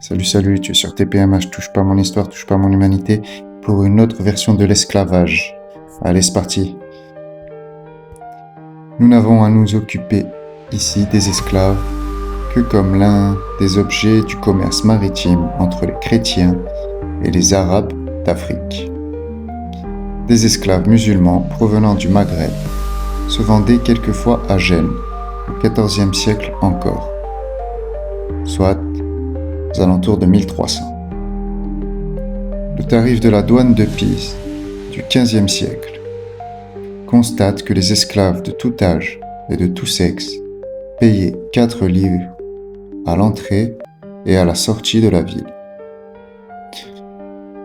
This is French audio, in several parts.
Salut, tu es sur TPMH, touche pas mon histoire, touche pas mon humanité, pour une autre version de l'esclavage. Allez, c'est parti. Nous n'avons à nous occuper ici des esclaves que comme l'un des objets du commerce maritime entre les chrétiens et les arabes d'Afrique. Des esclaves musulmans provenant du Maghreb se vendaient quelquefois à Gênes, au XIVe siècle encore, soit aux alentours de 1300. Le tarif de la douane de Pise du XVe siècle constate que les esclaves de tout âge et de tout sexe payaient 4 livres à l'entrée et à la sortie de la ville.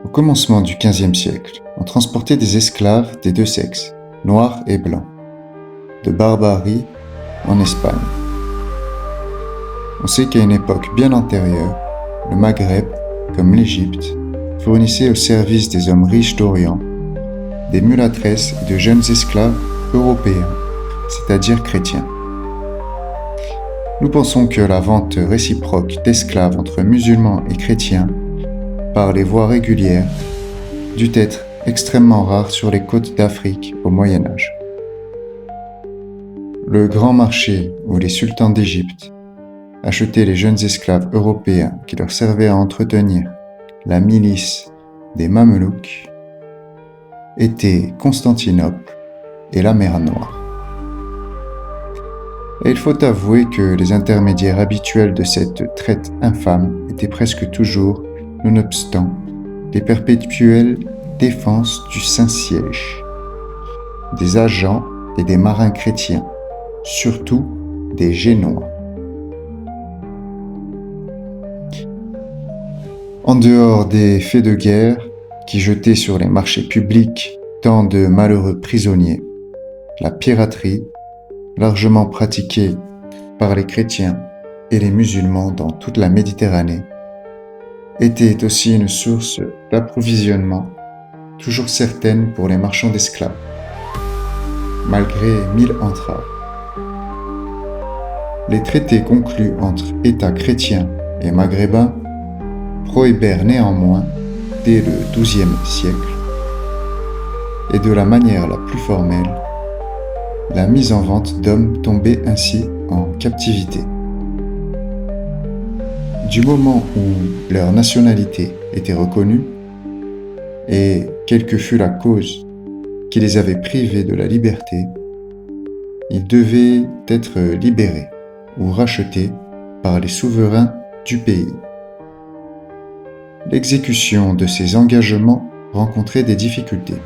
Au commencement du XVe siècle, on transportait des esclaves des deux sexes, noirs et blancs, de Barbarie en Espagne. On sait qu'à une époque bien antérieure, le Maghreb, comme l'Égypte, fournissait au service des hommes riches d'Orient des mulâtresses et de jeunes esclaves européens, c'est-à-dire chrétiens. Nous pensons que la vente réciproque d'esclaves entre musulmans et chrétiens, par les voies régulières, dut être extrêmement rare sur les côtes d'Afrique au Moyen Âge. Le grand marché où les sultans d'Égypte achetaient les jeunes esclaves européens qui leur servaient à entretenir la milice des Mamelouks était Constantinople et la mer Noire. Et il faut avouer que les intermédiaires habituels de cette traite infâme étaient presque toujours, nonobstant, les perpétuelles défenses du Saint-Siège, des agents et des marins chrétiens, surtout des Génois. En dehors des faits de guerre qui jetaient sur les marchés publics tant de malheureux prisonniers, la piraterie, largement pratiquée par les chrétiens et les musulmans dans toute la Méditerranée, était aussi une source d'approvisionnement toujours certaine pour les marchands d'esclaves, malgré 1000 entraves. Les traités conclus entre États chrétiens et maghrébins prohibèrent néanmoins, dès le XIIe siècle, et de la manière la plus formelle, la mise en vente d'hommes tombés ainsi en captivité. Du moment où leur nationalité était reconnue, et quelle que fût la cause qui les avait privés de la liberté, ils devaient être libérés ou rachetés par les souverains du pays. L'exécution de ces engagements rencontrait des difficultés,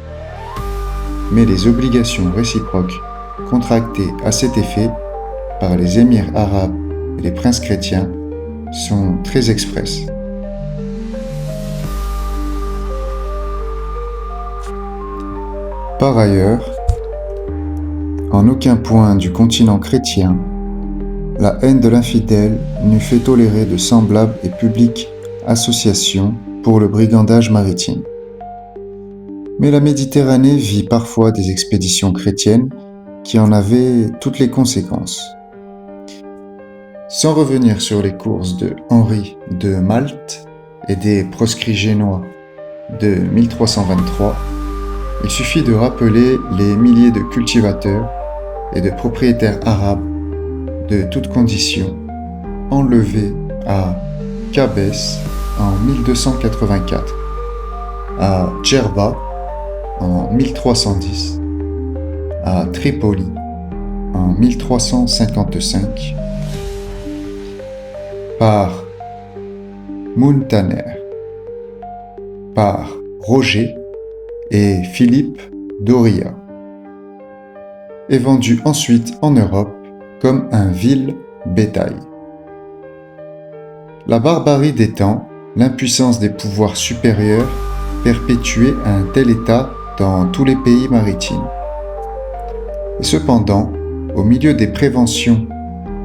mais les obligations réciproques contractées à cet effet par les émirs arabes et les princes chrétiens sont très expresses. Par ailleurs, en aucun point du continent chrétien, la haine de l'infidèle n'eût fait tolérer de semblables et publiques associations pour le brigandage maritime. Mais la Méditerranée vit parfois des expéditions chrétiennes qui en avaient toutes les conséquences. Sans revenir sur les courses de Henri de Malte et des proscrits génois de 1323, il suffit de rappeler les milliers de cultivateurs et de propriétaires arabes de toutes conditions enlevés à Cabès en 1284, à Djerba en 1310, à Tripoli en 1355, par Muntaner, par Roger et Philippe Doria, et vendu ensuite en Europe comme un vil bétail. La barbarie des temps, l'impuissance des pouvoirs supérieurs perpétuaient un tel état dans tous les pays maritimes. Et cependant, au milieu des préventions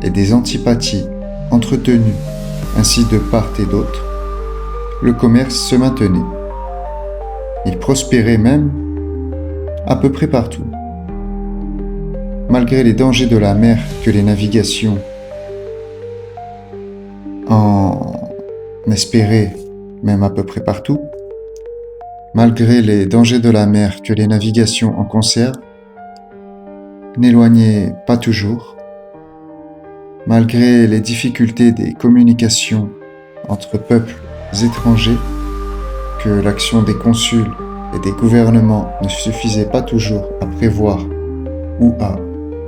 et des antipathies entretenues ainsi de part et d'autre, le commerce se maintenait. Il prospérait même à peu près partout. Malgré les dangers de la mer que les navigations en n'espérait, même à peu près partout, malgré les dangers de la mer que les navigations en conservent, n'éloignaient pas toujours, malgré les difficultés des communications entre peuples étrangers, que l'action des consuls et des gouvernements ne suffisait pas toujours à prévoir ou à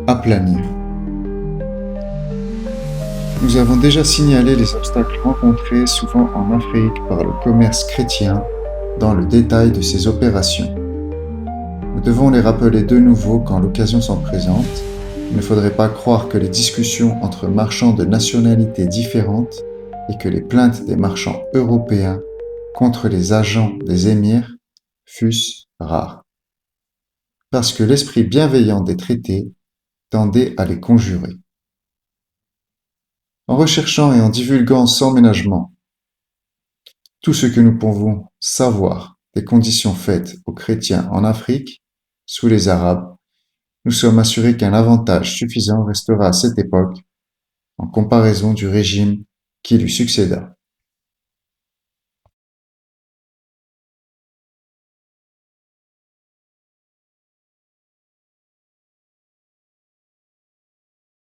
aplanir. Nous avons déjà signalé les obstacles rencontrés souvent en Afrique par le commerce chrétien dans le détail de ces opérations. Nous devons les rappeler de nouveau quand l'occasion s'en présente. Il ne faudrait pas croire que les discussions entre marchands de nationalités différentes et que les plaintes des marchands européens contre les agents des émirs fussent rares. Parce que l'esprit bienveillant des traités tendait à les conjurer. En recherchant et en divulguant sans ménagement tout ce que nous pouvons savoir des conditions faites aux chrétiens en Afrique, sous les Arabes, nous sommes assurés qu'un avantage suffisant restera à cette époque en comparaison du régime qui lui succéda.